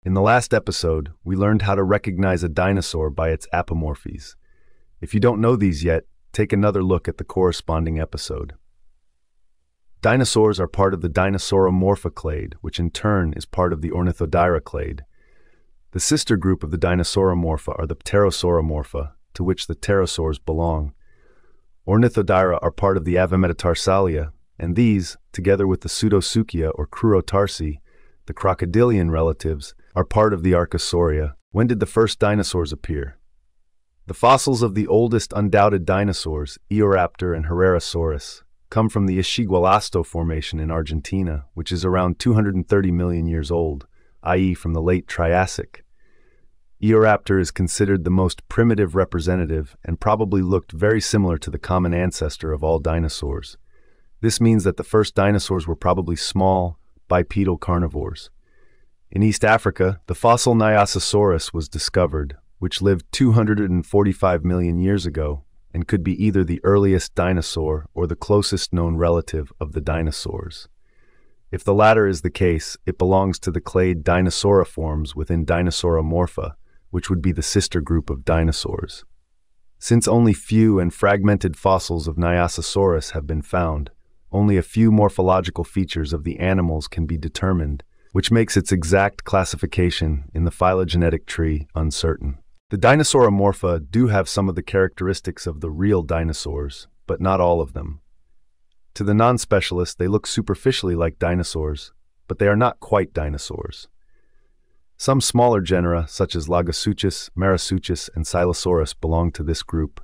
In the last episode, we learned how to recognize a dinosaur by its apomorphies. If you don't know these yet, take another look at the corresponding episode. Dinosaurs are part of the Sauropodomorpha clade, which in turn is part of the Ornithischia clade. The sister group of the Dinosauromorpha are the Pterosauromorpha, to which the pterosaurs belong. Ornithischia are part of the Avametatarsalia, and these, together with the Pseudosuchia or Crurotarsi, the crocodilian relatives, are part of the Archosauria. When did the first dinosaurs appear? The fossils of the oldest undoubted dinosaurs, Eoraptor and Herrerasaurus, come from the Ishigualasto Formation in Argentina, which is around 230 million years old, i.e. from the late Triassic. Eoraptor is considered the most primitive representative and probably looked very similar to the common ancestor of all dinosaurs. This means that the first dinosaurs were probably small, bipedal carnivores. In East Africa, the fossil Nyasasaurus was discovered, which lived 245 million years ago and could be either the earliest dinosaur or the closest known relative of the dinosaurs. If the latter is the case, it belongs to the clade Dinosauriformes within Dinosauromorpha, which would be the sister group of dinosaurs. Since only few and fragmented fossils of Nyasasaurus have been found, only a few morphological features of the animals can be determined, which makes its exact classification in the phylogenetic tree uncertain. The Dinosauromorpha do have some of the characteristics of the real dinosaurs, but not all of them. To the non-specialist, they look superficially like dinosaurs, but they are not quite dinosaurs. Some smaller genera, such as Lagosuchus, Marasuchus, and Silosaurus, belong to this group.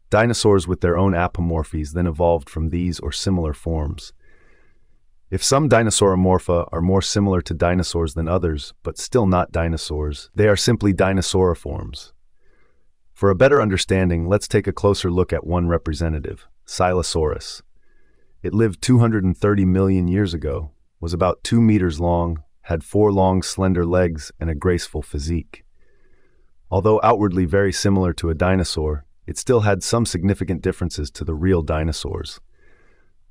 Dinosaurs with their own apomorphies then evolved from these or similar forms. If some Dinosauromorpha are more similar to dinosaurs than others, but still not dinosaurs, they are simply Dinosauriforms. For a better understanding, let's take a closer look at one representative, Silosaurus. It lived 230 million years ago, was about 2 meters long, had 4 long slender legs, and a graceful physique. Although outwardly very similar to a dinosaur, it still had some significant differences to the real dinosaurs.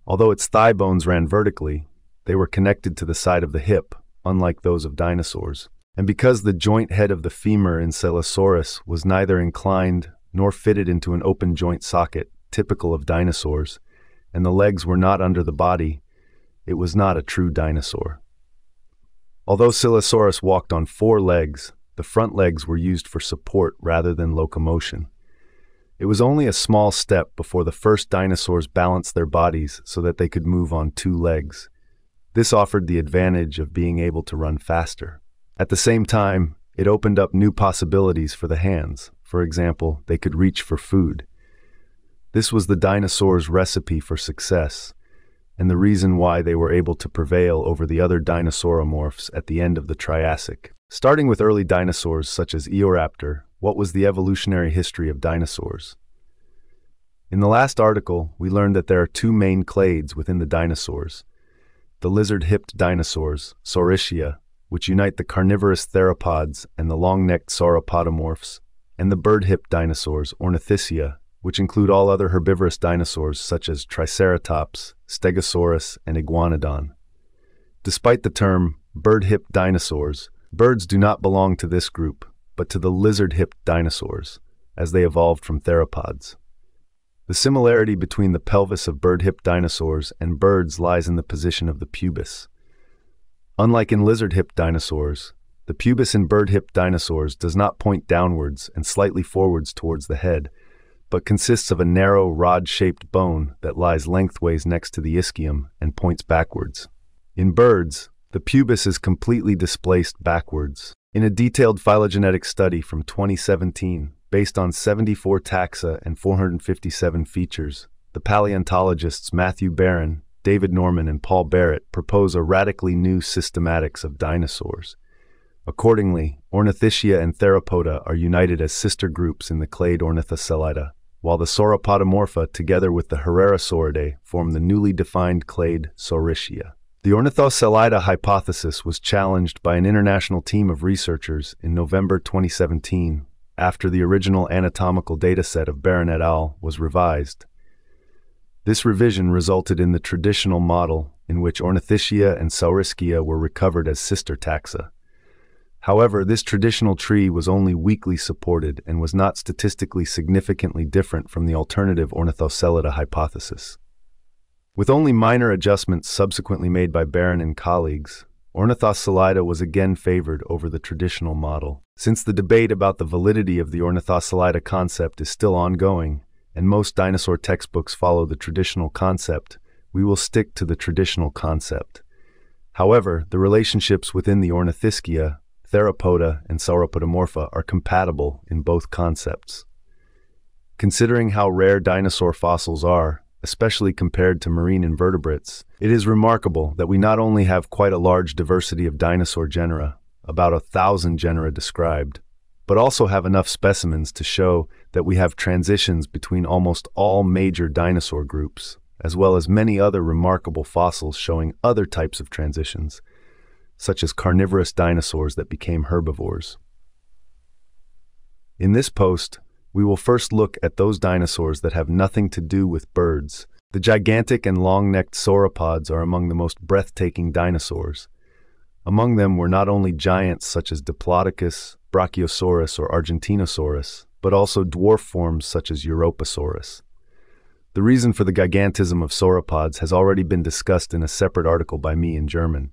Although its thigh bones ran vertically, they were connected to the side of the hip, unlike those of dinosaurs. And because the joint head of the femur in Silosaurus was neither inclined nor fitted into an open joint socket, typical of dinosaurs, and the legs were not under the body, it was not a true dinosaur. Although Silosaurus walked on 4 legs, the front legs were used for support rather than locomotion. It was only a small step before the first dinosaurs balanced their bodies so that they could move on 2 legs. This offered the advantage of being able to run faster. At the same time, it opened up new possibilities for the hands. For example, they could reach for food. This was the dinosaurs' recipe for success, and the reason why they were able to prevail over the other dinosauromorphs at the end of the Triassic. Starting with early dinosaurs such as Eoraptor, what was the evolutionary history of dinosaurs? In the last article, we learned that there are 2 main clades within the dinosaurs. The lizard-hipped dinosaurs, Saurischia, which unite the carnivorous theropods and the long-necked sauropodomorphs, and the bird-hipped dinosaurs, Ornithischia, which include all other herbivorous dinosaurs such as Triceratops, Stegosaurus, and Iguanodon. Despite the term bird-hipped dinosaurs, birds do not belong to this group, but to the lizard-hipped dinosaurs, as they evolved from theropods. The similarity between the pelvis of bird-hipped dinosaurs and birds lies in the position of the pubis. Unlike in lizard-hipped dinosaurs, the pubis in bird-hipped dinosaurs does not point downwards and slightly forwards towards the head, but consists of a narrow, rod-shaped bone that lies lengthways next to the ischium and points backwards. In birds, the pubis is completely displaced backwards. In a detailed phylogenetic study from 2017, based on 74 taxa and 457 features, the paleontologists Matthew Barron, David Norman, and Paul Barrett propose a radically new systematics of dinosaurs. Accordingly, Ornithischia and Theropoda are united as sister groups in the clade Ornithoscelida, while the Sauropodomorpha, together with the Herrerasauridae, form the newly defined clade Saurischia. The Ornithoscelida hypothesis was challenged by an international team of researchers in November 2017 after the original anatomical dataset of Barron et al. Was revised. This revision resulted in the traditional model in which Ornithischia and Saurischia were recovered as sister taxa. However, this traditional tree was only weakly supported and was not statistically significantly different from the alternative Ornithoscelida hypothesis. With only minor adjustments subsequently made by Barron and colleagues, Ornithoscelida was again favored over the traditional model. Since the debate about the validity of the Ornithoscelida concept is still ongoing, and most dinosaur textbooks follow the traditional concept, we will stick to the traditional concept. However, the relationships within the Ornithischia, theropoda, and Sauropodomorpha are compatible in both concepts. Considering how rare dinosaur fossils are, especially compared to marine invertebrates, it is remarkable that we not only have quite a large diversity of dinosaur genera, about 1,000 genera described, but also have enough specimens to show that we have transitions between almost all major dinosaur groups, as well as many other remarkable fossils showing other types of transitions, such as carnivorous dinosaurs that became herbivores. In this post, we will first look at those dinosaurs that have nothing to do with birds. The gigantic and long-necked sauropods are among the most breathtaking dinosaurs. Among them were not only giants such as Diplodocus, Brachiosaurus, or Argentinosaurus, but also dwarf forms such as Europasaurus. The reason for the gigantism of sauropods has already been discussed in a separate article by me in German.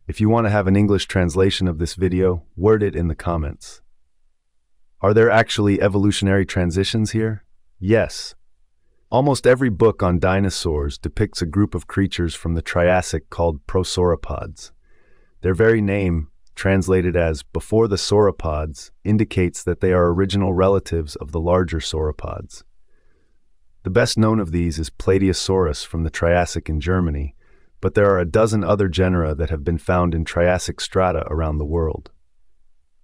If you want to have an English translation of this video, word it in the comments. Are there actually evolutionary transitions here? Yes. Almost every book on dinosaurs depicts a group of creatures from the Triassic called prosauropods. Their very name, translated as before the sauropods, indicates that they are original relatives of the larger sauropods. The best known of these is Plateosaurus from the Triassic in Germany, but there are a dozen other genera that have been found in Triassic strata around the world.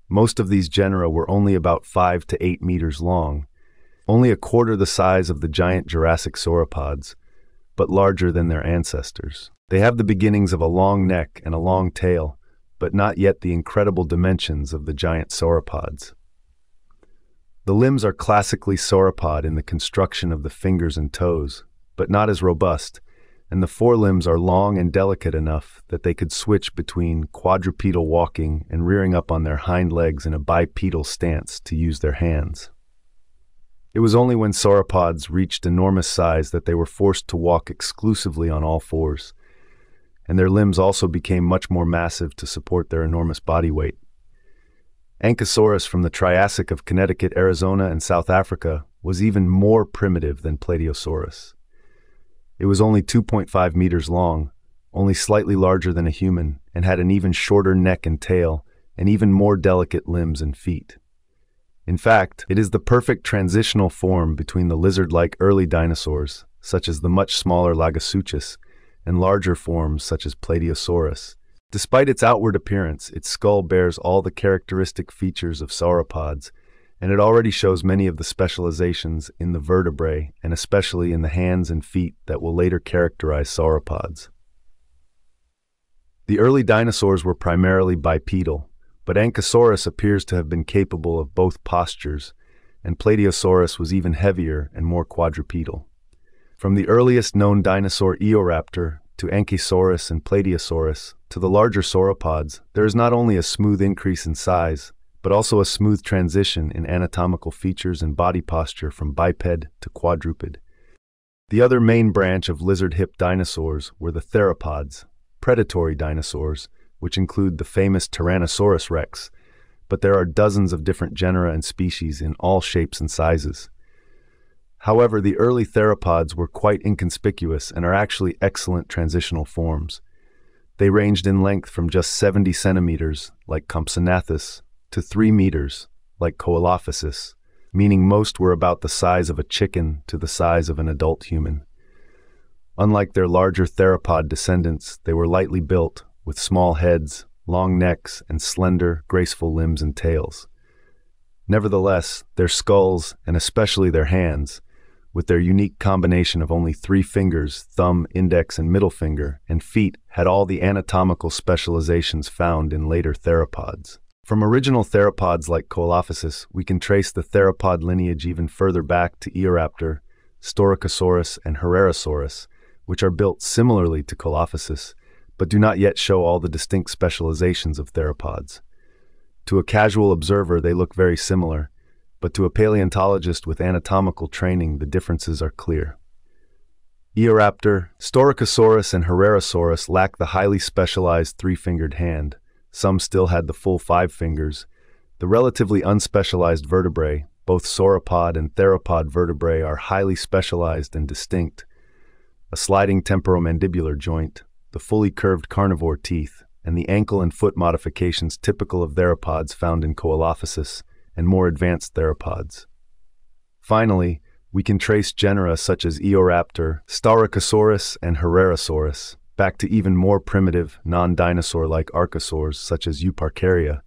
Most of these genera were only about 5 to 8 meters long, only a quarter the size of the giant Jurassic sauropods, but larger than their ancestors. They have the beginnings of a long neck and a long tail, but not yet the incredible dimensions of the giant sauropods. The limbs are classically sauropod in the construction of the fingers and toes, but not as robust, and the forelimbs are long and delicate enough that they could switch between quadrupedal walking and rearing up on their hind legs in a bipedal stance to use their hands. It was only when sauropods reached enormous size that they were forced to walk exclusively on all fours, and their limbs also became much more massive to support their enormous body weight. Ankylosaurus from the Triassic of Connecticut, Arizona, and South Africa was even more primitive than Plateosaurus. It was only 2.5 meters long, only slightly larger than a human, and had an even shorter neck and tail, and even more delicate limbs and feet. In fact, it is the perfect transitional form between the lizard-like early dinosaurs, such as the much smaller Lagosuchus, and larger forms such as Plateosaurus. Despite its outward appearance, its skull bears all the characteristic features of sauropods, and it already shows many of the specializations in the vertebrae, and especially in the hands and feet that will later characterize sauropods. The early dinosaurs were primarily bipedal, but Ankylosaurus appears to have been capable of both postures, and Plateosaurus was even heavier and more quadrupedal. From the earliest known dinosaur Eoraptor to Ankylosaurus and Plateosaurus, to the larger sauropods, there is not only a smooth increase in size, but also a smooth transition in anatomical features and body posture from biped to quadruped. The other main branch of lizard-hip dinosaurs were the theropods, predatory dinosaurs, which include the famous Tyrannosaurus rex, but there are dozens of different genera and species in all shapes and sizes. However, the early theropods were quite inconspicuous and are actually excellent transitional forms. They ranged in length from just 70 centimeters, like Compsognathus, to 3 meters, like Coelophysis, meaning most were about the size of a chicken to the size of an adult human. Unlike their larger theropod descendants, they were lightly built, with small heads, long necks, and slender, graceful limbs and tails. Nevertheless, their skulls, and especially their hands, with their unique combination of only 3 fingers, thumb, index, and middle finger, and feet, had all the anatomical specializations found in later theropods. From original theropods like Coelophysis, we can trace the theropod lineage even further back to Eoraptor, Styracosaurus, and Herrerasaurus, which are built similarly to Coelophysis, but do not yet show all the distinct specializations of theropods. To a casual observer, they look very similar, but to a paleontologist with anatomical training, the differences are clear. Eoraptor, Saurischia, and Herrerasaurus lack the highly specialized three-fingered hand. Some still had the full 5 fingers. The relatively unspecialized vertebrae, both sauropod and theropod vertebrae, are highly specialized and distinct. A sliding temporomandibular joint, the fully curved carnivore teeth, and the ankle and foot modifications typical of theropods found in Coelophysis and more advanced theropods. Finally, we can trace genera such as Eoraptor, Sauropodomorpha, and Herrerasaurus back to even more primitive, non-dinosaur-like archosaurs such as Euparkeria,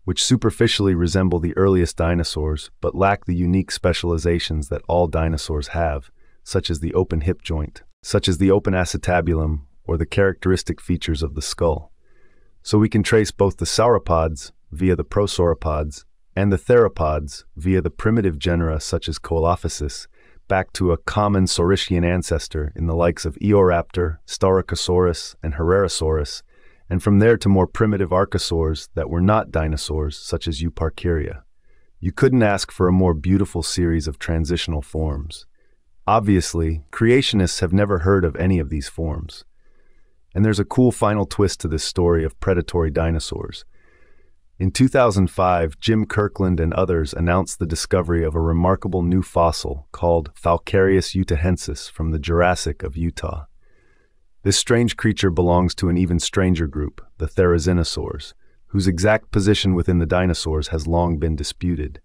which superficially resemble the earliest dinosaurs but lack the unique specializations that all dinosaurs have, such as the open hip joint, such as the open acetabulum, or the characteristic features of the skull. So we can trace both the sauropods, via the prosauropods, and the theropods, via the primitive genera such as Coelophysis, back to a common Saurischian ancestor in the likes of Eoraptor, Sauropodomorpha, and Herrerasaurus, and from there to more primitive archosaurs that were not dinosaurs such as Euparkeria. You couldn't ask for a more beautiful series of transitional forms. Obviously, creationists have never heard of any of these forms. And there's a cool final twist to this story of predatory dinosaurs. In 2005, Jim Kirkland and others announced the discovery of a remarkable new fossil called Falcarius utahensis from the Jurassic of Utah. This strange creature belongs to an even stranger group, the therizinosaurs, whose exact position within the dinosaurs has long been disputed.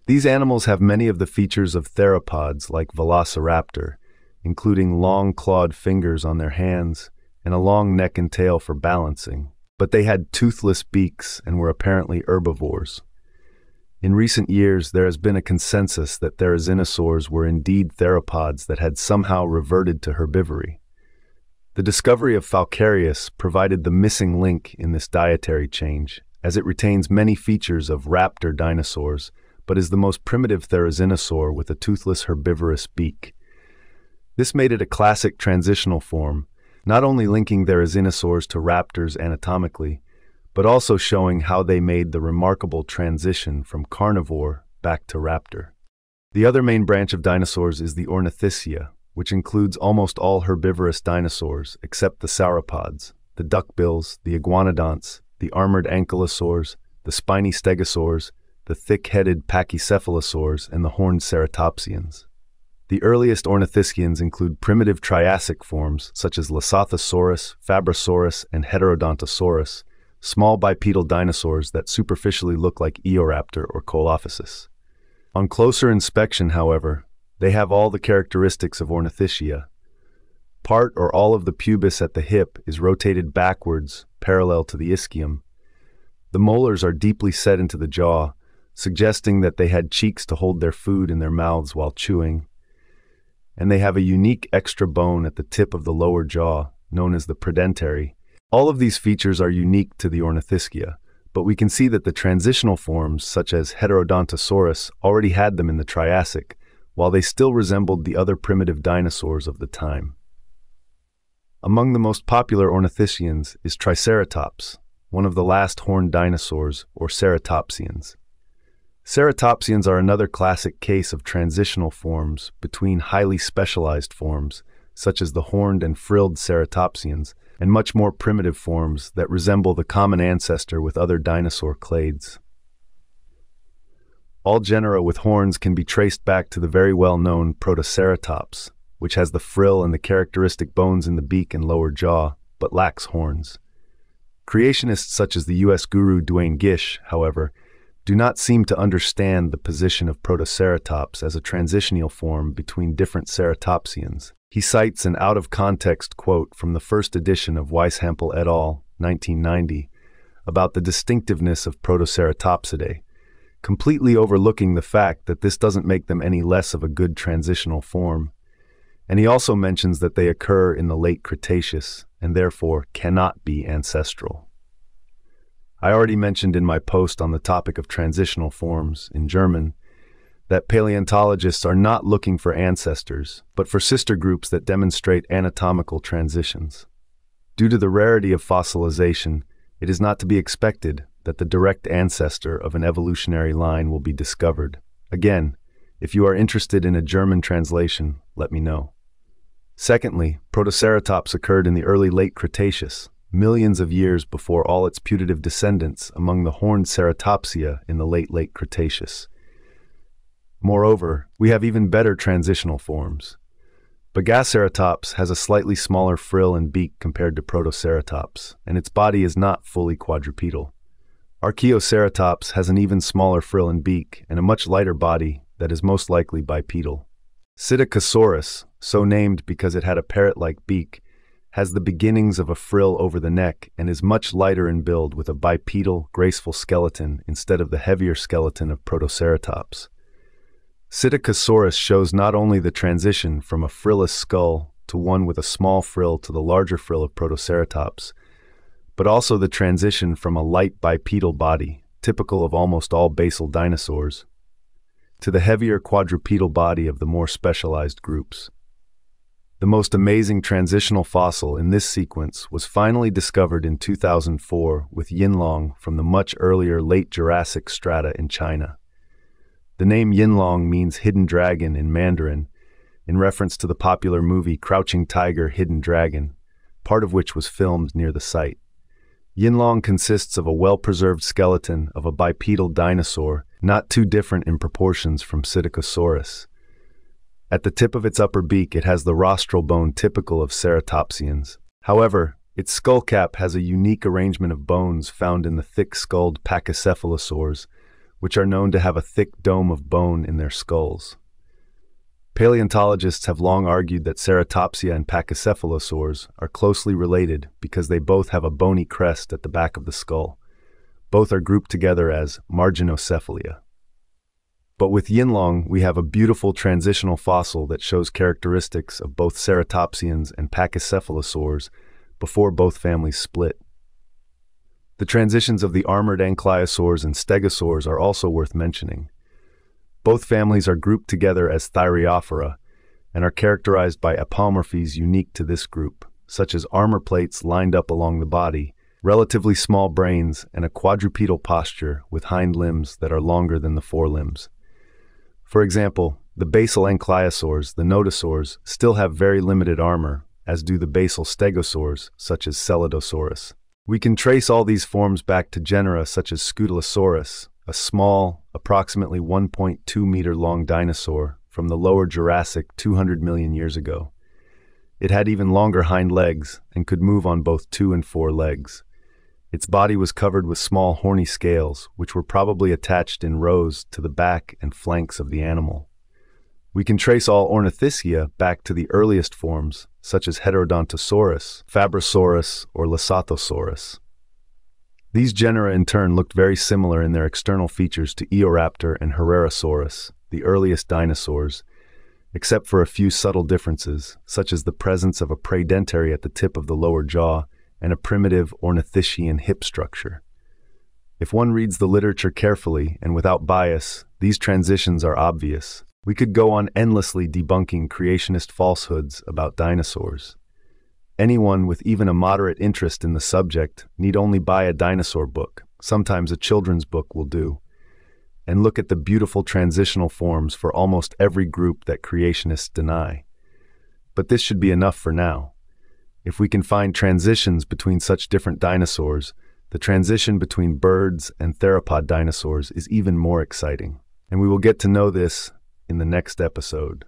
These animals have many of the features of theropods like Velociraptor, including long clawed fingers on their hands and a long neck and tail for balancing, but they had toothless beaks and were apparently herbivores. In recent years, there has been a consensus that therizinosaurs were indeed theropods that had somehow reverted to herbivory. The discovery of Falcarius provided the missing link in this dietary change, as it retains many features of raptor dinosaurs, but is the most primitive therizinosaur with a toothless herbivorous beak. This made it a classic transitional form, not only linking therizinosaurs to raptors anatomically, but also showing how they made the remarkable transition from carnivore back to raptor. The other main branch of dinosaurs is the Ornithischia, which includes almost all herbivorous dinosaurs except the sauropods, the duckbills, the iguanodonts, the armored ankylosaurs, the spiny stegosaurs, the thick-headed pachycephalosaurs, and the horned ceratopsians. The earliest ornithischians include primitive Triassic forms such as Lysothosaurus, Fabrosaurus, and Heterodontosaurus, small bipedal dinosaurs that superficially look like Eoraptor or Coelophysis. On closer inspection, however, they have all the characteristics of Ornithischia. Part or all of the pubis at the hip is rotated backwards, parallel to the ischium. The molars are deeply set into the jaw, suggesting that they had cheeks to hold their food in their mouths while chewing. And they have a unique extra bone at the tip of the lower jaw, known as the predentary. All of these features are unique to the Ornithischia, but we can see that the transitional forms, such as Heterodontosaurus, already had them in the Triassic, while they still resembled the other primitive dinosaurs of the time. Among the most popular ornithischians is Triceratops, one of the last horned dinosaurs, or ceratopsians. Ceratopsians are another classic case of transitional forms between highly specialized forms, such as the horned and frilled ceratopsians, and much more primitive forms that resemble the common ancestor with other dinosaur clades. All genera with horns can be traced back to the very well-known Protoceratops, which has the frill and the characteristic bones in the beak and lower jaw, but lacks horns. Creationists such as the U.S. guru Duane Gish, however, do not seem to understand the position of Protoceratops as a transitional form between different ceratopsians. He cites an out-of-context quote from the first edition of Weishampel et al., 1990, about the distinctiveness of Protoceratopsidae, completely overlooking the fact that this doesn't make them any less of a good transitional form. And he also mentions that they occur in the late Cretaceous and therefore cannot be ancestral. I already mentioned in my post on the topic of transitional forms, in German, that paleontologists are not looking for ancestors, but for sister groups that demonstrate anatomical transitions. Due to the rarity of fossilization, it is not to be expected that the direct ancestor of an evolutionary line will be discovered. Again, if you are interested in a German translation, let me know. Secondly, Protoceratops occurred in the early late Cretaceous, millions of years before all its putative descendants among the horned Ceratopsia in the late Cretaceous. Moreover, we have even better transitional forms. Bagaceratops has a slightly smaller frill and beak compared to Protoceratops, and its body is not fully quadrupedal. Archaeoceratops has an even smaller frill and beak and a much lighter body that is most likely bipedal. Psittacosaurus, so named because it had a parrot-like beak, has the beginnings of a frill over the neck and is much lighter in build with a bipedal, graceful skeleton instead of the heavier skeleton of Protoceratops. Psittacosaurus shows not only the transition from a frillless skull to one with a small frill to the larger frill of Protoceratops, but also the transition from a light bipedal body, typical of almost all basal dinosaurs, to the heavier quadrupedal body of the more specialized groups. The most amazing transitional fossil in this sequence was finally discovered in 2004 with Yinlong from the much earlier late Jurassic strata in China. The name Yinlong means hidden dragon in Mandarin, in reference to the popular movie Crouching Tiger, Hidden Dragon, part of which was filmed near the site. Yinlong consists of a well-preserved skeleton of a bipedal dinosaur, not too different in proportions from Psittacosaurus. At the tip of its upper beak, it has the rostral bone typical of ceratopsians. However, its skull cap has a unique arrangement of bones found in the thick-skulled pachycephalosaurs, which are known to have a thick dome of bone in their skulls. Paleontologists have long argued that ceratopsia and pachycephalosaurs are closely related because they both have a bony crest at the back of the skull. Both are grouped together as marginocephalia. But with Yinlong, we have a beautiful transitional fossil that shows characteristics of both ceratopsians and pachycephalosaurs before both families split. The transitions of the armored ankylosaurs and stegosaurs are also worth mentioning. Both families are grouped together as Thyreophora and are characterized by apomorphies unique to this group, such as armor plates lined up along the body, relatively small brains, and a quadrupedal posture with hind limbs that are longer than the forelimbs. For example, the basal ankylosaurs, the nodosaurs, still have very limited armor, as do the basal stegosaurs, such as Celidosaurus. We can trace all these forms back to genera such as Scutellosaurus, a small, approximately 1.2 meter long dinosaur from the lower Jurassic 200 million years ago. It had even longer hind legs and could move on both 2 and 4 legs. Its body was covered with small horny scales, which were probably attached in rows to the back and flanks of the animal. We can trace all Ornithischia back to the earliest forms, such as Heterodontosaurus, Fabrosaurus, or Lesothosaurus. These genera in turn looked very similar in their external features to Eoraptor and Herrerasaurus, the earliest dinosaurs, except for a few subtle differences, such as the presence of a predentary at the tip of the lower jaw and a primitive Ornithischian hip structure. If one reads the literature carefully and without bias, these transitions are obvious. We could go on endlessly debunking creationist falsehoods about dinosaurs. Anyone with even a moderate interest in the subject need only buy a dinosaur book, sometimes a children's book will do, and look at the beautiful transitional forms for almost every group that creationists deny. But this should be enough for now. If we can find transitions between such different dinosaurs, the transition between birds and theropod dinosaurs is even more exciting. And we will get to know this in the next episode.